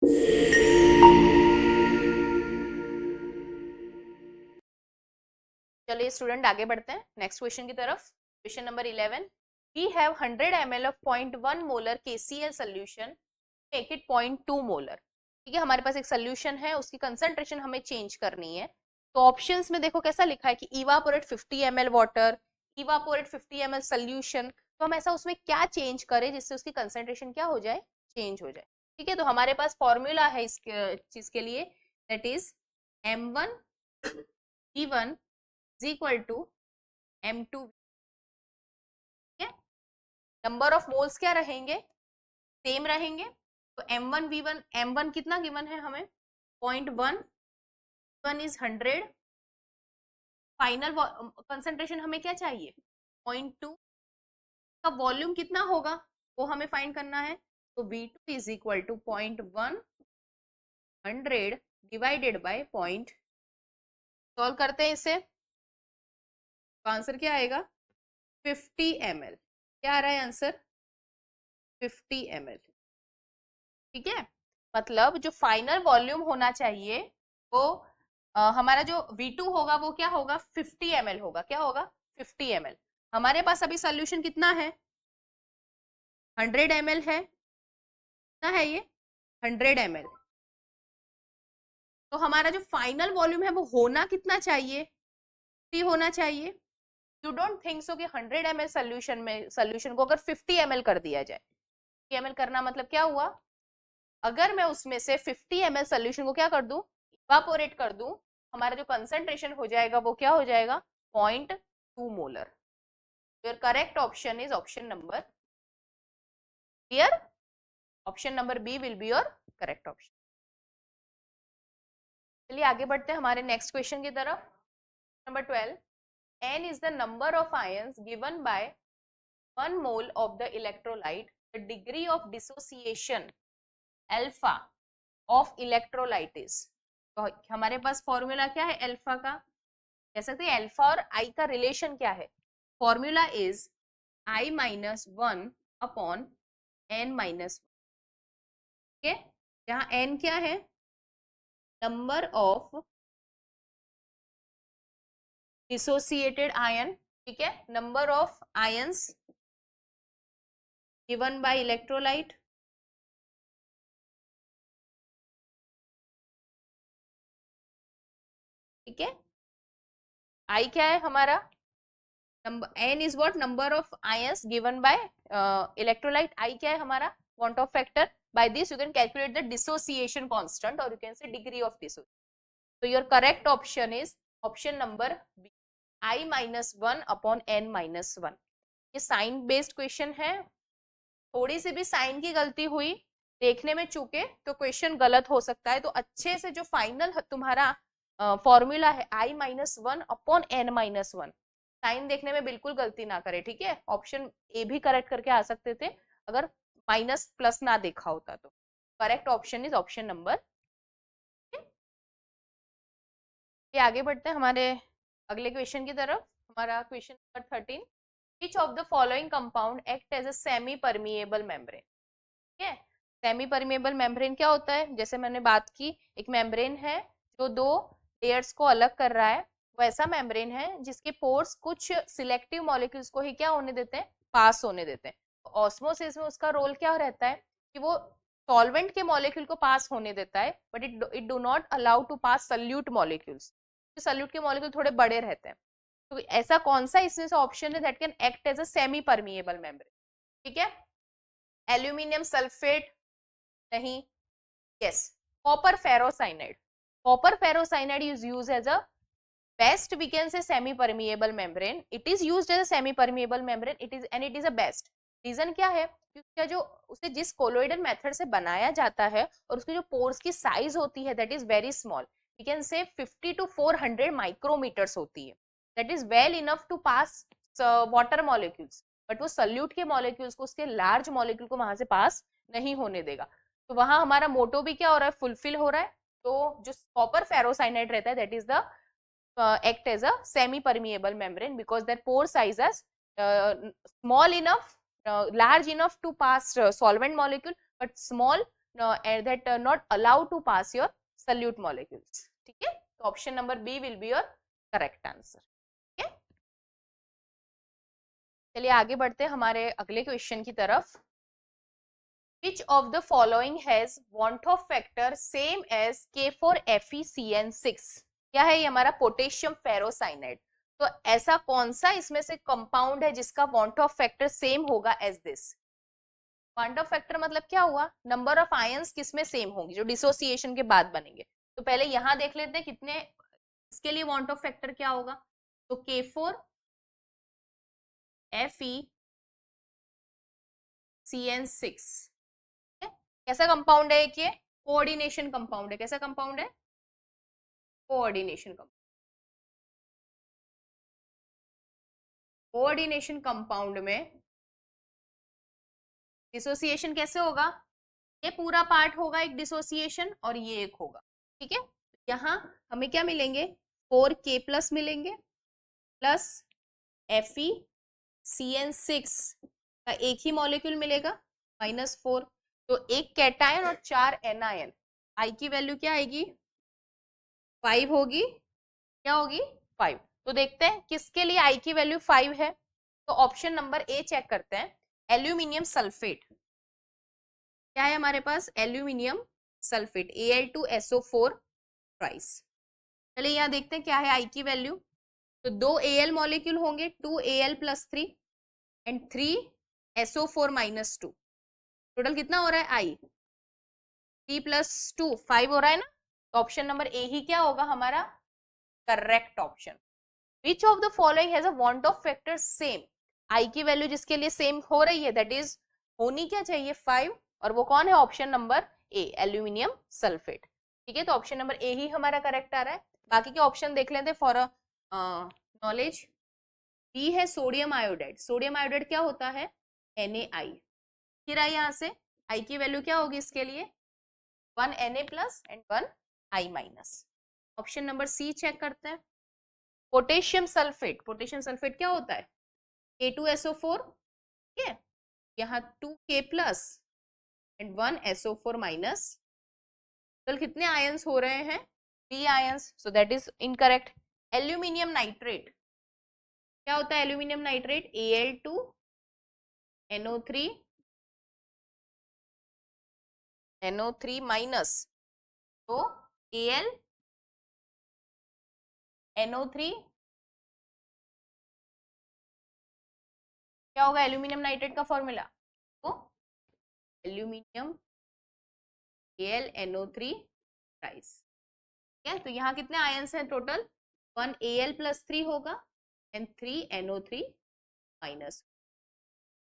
चलिए स्टूडेंट आगे बढ़ते हैं नेक्स्ट क्वेश्चन की तरफ। Question number 11, we have 100 ml of 0.1 molar KCl solution, make it 0.2 molar. ठीक है, हमारे पास एक सोल्यूशन है, उसकी कंसंट्रेशन हमें चेंज करनी है। तो ऑप्शंस में देखो कैसा लिखा है कि evaporate 50 ml water, evaporate 50 ml solution. तो हम ऐसा उसमें क्या चेंज करें जिससे उसकी कंसंट्रेशन क्या हो जाए, चेंज हो जाए। ठीक है, तो हमारे पास फॉर्मूला है इस चीज के लिए, that is M1V1 is equal to M2। ठीक है, नंबर ऑफ मोल्स क्या रहेंगे, सेम रहेंगे। तो M1V1, M1 कितना गिवन है हमें 0.1, 1 इज 100, फाइनल कंसंट्रेशन हमें क्या चाहिए 0.2, का वॉल्यूम कितना होगा वो हमें फाइंड करना है। तो V2 is equal to 0.1 100 divided by point. Solve करते हैं इसे, तो आंसर क्या आएगा 50 ml। क्या आ रहा है आंसर 50 ml। ठीक है, मतलब जो फाइनल वॉल्यूम होना चाहिए वो हमारा जो V2 होगा वो क्या होगा 50 ml होगा। क्या होगा 50 ml। हमारे पास अभी सोल्यूशन कितना है 100 ml है। कितना है ये 100 ml। तो हमारा जो फाइनल वॉल्यूम है वो होना कितना चाहिए, 50 होना चाहिए। यू डोंट थिंक सो कि 100 ml सोल्यूशन को अगर 50 ml कर दिया जाए, 50 ml करना मतलब क्या हुआ, अगर मैं उसमें से 50 ml सोल्यूशन को क्या कर दूं, इवापोरेट कर दूं, हमारा जो कंसंट्रेशन हो जाएगा वो क्या हो जाएगा 0.2 molar. Your correct option is option number clear, option number B will be your correct option. चलिए आगे बढ़ते हैं हमारे नेक्स्ट क्वेश्चन की तरफ। Number 12, N is the number of ions given by 1 mole of the electrolyte. The degree of dissociation alpha of electrolyte is। तो हमारे पास formula क्या है अल्फा का, कह सकते हैं अल्फा और आई का रिलेशन क्या है। Formula is I minus 1 upon N minus 1। ठीक है, जहां N क्या है नंबर ऑफ डिसोसिएटेड आयन। ठीक है, number of ions given by electrolyte. ठीक है, आई क्या है हमारा number, n is what number of ions given by electrolyte. I क्या है हमारा van't Hoff factor. By this you can calculate the dissociation constant और you can say degree of dissociation. तो your correct option is option number B, i minus 1 upon n minus 1। ये sign based question है, थोड़ी सी भी sign की गलती हुई, देखने में चूके तो क्वेश्चन गलत हो सकता है। तो अच्छे से जो फाइनल तुम्हारा फॉर्मूला है i minus 1 upon n minus 1, sign देखने में बिल्कुल गलती ना करे। ठीक है, ऑप्शन ए भी करेक्ट करके आ सकते थे अगर माइनस प्लस ना देखा होता तो। Correct option is option number. ये आगे बढ़ते हैं हमारे अगले क्वेश्चन की तरफ। हमारा question number 13, which of the following compound act as a semi permeable membrane। ठीक है, सेमी परमिएबल मेम्ब्रेन क्या होता है, जैसे मैंने बात की एक मेम्ब्रेन है जो दो लेयर्स को अलग कर रहा है, वो ऐसा मेम्ब्रेन है जिसके पोर्स कुछ सिलेक्टिव मॉलिक्यूल्स को ही क्या होने देते हैं, पास होने देते हैं। तो ऑस्मोसिस में उसका रोल क्या रहता है कि वो सॉल्वेंट के मॉलिक्यूल को पास होने देता है, but it do not allow to pass solute molecules. Solute के मॉलिक्यूल थोड़े बड़े रहते हैं। तो ऐसा कौन सा इसमें से ऑप्शन है that can act as a semi permeable membrane. ठीक है, एल्यूमिनियम सल्फेट नहीं, yes copper ferrocyanide. Copper ferrocyanide is used as a best we can say semi permeable membrane. It is used as a semi permeable membrane, it is and it is a best. Reason क्या है, क्योंकि जो उसे जिस colloidal method से बनाया जाता है और उसकी जो पोर्स की साइज होती है that is very small, we can say 50 to 400 micrometres होती है, that is well enough to pass water molecules. But वो सल्यूट के मॉलिक्यूल्स को, उसके लार्ज मॉलिक्यूल को वहां से पास नहीं होने देगा। तो वहां हमारा मोटो भी क्या हो रहा है, फुलफिल हो रहा है। तो जो कॉपर फेरोसाइनाइड रहता है that is the act as a semi permeable membrane because their pore sizes small enough, large enough to pass solvent molecule but small that not allow to pass your solute molecules. ठीक है, तो option number B will be your correct answer. ठीक है, चलिए आगे बढ़ते हैं हमारे अगले क्वेश्चन की तरफ. Which of the following has want of factor same as K4FeCN6? क्या है ये हमारा पोटेशियम फेरोसाइनाइड. तो ऐसा कौन सा इसमें से कंपाउंड है जिसका want of factor सेम होगा as this. want of factor मतलब क्या हुआ, नंबर ऑफ आयंस किसमें सेम होंगे जो डिसोसिएशन के बाद बनेंगे. तो पहले यहां देख लेते हैं कितने, इसके लिए want of factor क्या होगा. तो K4FeCN6 कैसा कंपाउंड है ये, कोऑर्डिनेशन कंपाउंड है. कैसा कंपाउंड है, कोऑर्डिनेशन कंपाउंड. कोऑर्डिनेशन कंपाउंड में डिसोसिएशन कैसे होगा, ये पूरा पार्ट होगा एक डिसोसिएशन और ये एक होगा. ठीक है, यहाँ हमें क्या मिलेंगे, 4K+ मिलेंगे प्लस FeCN6 का एक ही मॉलिक्यूल मिलेगा -4. तो एक कैटायन और 4 एनायन. आई की वैल्यू क्या आएगी, 5 होगी. क्या होगी, 5. तो देखते हैं किसके लिए आई की वैल्यू 5 है. तो ऑप्शन नंबर ए चेक करते हैं. एल्यूमिनियम सल्फेट क्या है हमारे पास, एल्यूमिनियम सल्फेट Al2SO4 ट्राइस. चलिए यहाँ देखते हैं क्या है आई की वैल्यू. तो 2 Al मॉलिक्यूल होंगे, 2Al+3 एंड 3SO4-2. टोटल कितना हो रहा है आई, 3+2 5 हो रहा है ना. तो ऑप्शन नंबर ए ही क्या होगा हमारा correct option. Which of the following has a want of factor same. I की वैल्यू जिसके लिए सेम हो रही है दैट इज होनी क्या चाहिए 5, और वो कौन है, ऑप्शन नंबर ए एल्यूमिनियम सल्फेट. ठीक है, तो ऑप्शन नंबर ए ही हमारा करेक्ट आ रहा है. बाकी के ऑप्शन देख लेते हैं फॉर नॉलेज. बी है सोडियम आयोडाइड. सोडियम आयोडाइड क्या होता है, Na. फिर आई यहाँ से आई की वैल्यू क्या होगी इसके लिए, 1 Na+ and 1 I-. Option number C check करते हैं. Potassium sulphate. पोटेशियम सल्फेट क्या होता है, K2SO4. ठीक है, यहाँ 2K+ एंड 1 SO4-. तो कितने आयंस हो रहे हैं, 3 ions. So that is incorrect. Aluminium nitrate क्या होता है, एल्यूमिनियम नाइट्रेट Al2NO3 NO3-. तो AlNO3 क्या होगा, एल्यूमिनियम नाइट्रेट का फॉर्मूला. तो एल्यूमिनियम AlNO3 ट्राइस. ठीक है, तो यहाँ कितने आयंस हैं टोटल, 1 Al+3 होगा and 3 NO3-.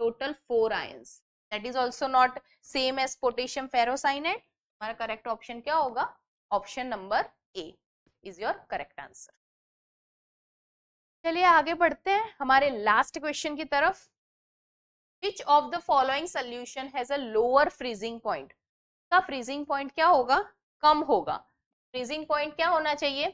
Total 4 ions. That is also not same as potassium ferrocyanide. हमारा करेक्ट ऑप्शन क्या होगा, option number A is your correct answer. चलिए आगे बढ़ते हैं हमारे लास्ट क्वेश्चन की तरफ. Which of the following solution has a lower freezing point. का फ्रीजिंग पॉइंट क्या होगा, कम होगा. फ्रीजिंग पॉइंट क्या होना चाहिए,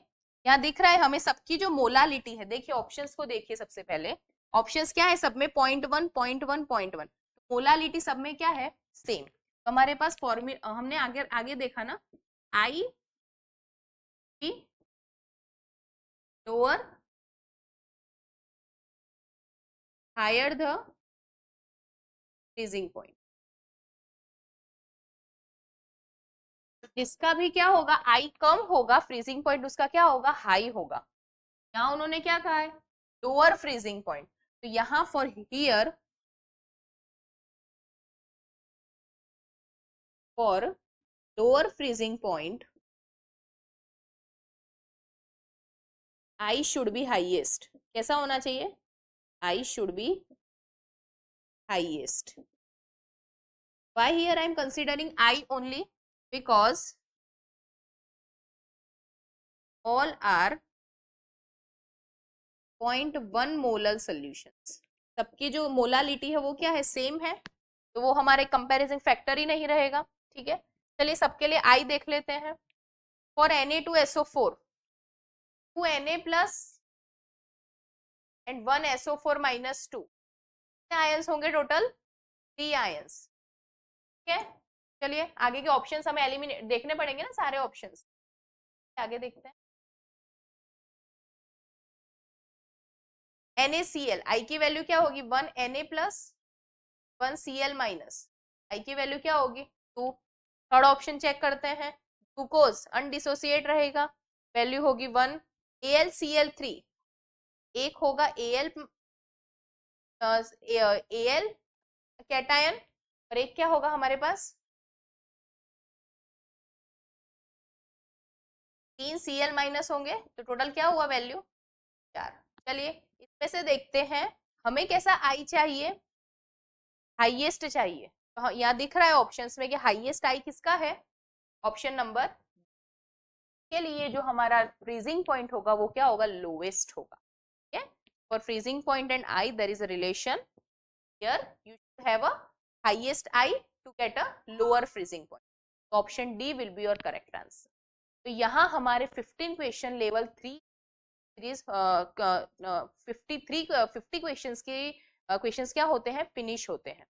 यहाँ दिख रहा है हमें सबकी जो मोलालिटी है. देखिए ऑप्शंस को देखिए, सबसे पहले ऑप्शंस क्या है, सब में 0.1 0.1 0.1. मोलालिटी सब में क्या है, सेम. तो हमारे पास फॉर्मूला हमने आगे आगे देखा ना, i lower higher the freezing point. जिसका भी क्या होगा, आई कम होगा, फ्रीजिंग पॉइंट उसका क्या होगा, हाई होगा. यहाँ उन्होंने क्या कहा है, लोअर फ्रीजिंग पॉइंट. तो यहाँ for here for lower freezing point I should be highest. कैसा होना चाहिए, I should be highest. Why here I am considering I only? Because all are 0.1 molar solutions. सबकी जो मोलालिटी है वो क्या है, सेम है. तो वो हमारे कंपैरिजन फैक्टर ही नहीं रहेगा. ठीक है, चलिए सबके लिए I देख लेते हैं. For Na2SO4 2 Na+ and 1 SO4-2. कितने आयंस होंगे टोटल, 3 आयंस. ठीक है, चलिए आगे के ऑप्शंस हमें एलिमिनेट देखने पड़ेंगे ना सारे ऑप्शंस, आगे देखते हैं। NaCl, आई की वैल्यू क्या होगी 1 Na प्लस 1 Cl माइनस, आई की वैल्यू क्या होगी 2। थर्ड ऑप्शन चेक करते हैं, ग्लूकोज अनडिसोसिएट रहेगा, वैल्यू होगी 1। AlCl3, एक होगा Al कैटायन और एक क्या होगा हमारे पास 3 Cl माइनस होंगे, तो टोटल क्या हुआ वैल्यू 4। चलिए इसमें से देखते हैं हमें कैसा आई चाहिए, हाईएस्ट चाहिए। तो यहाँ दिख रहा है ऑप्शंस में कि हाईएस्ट आई किसका है, ऑप्शन नंबर के लिए जो हमारा फ्रीजिंग पॉइंट होगा वो क्या होगा, लोवेस्ट होगा। ठीक है, for freezing point and I there is a relation, here you should have a highest I to get a lower freezing point. Option D will be your correct answer. तो यहाँ हमारे 15 क्वेश्चन लेवल 3 सीरीज 50 क्वेश्चंस के questions क्या होते हैं, finish होते हैं।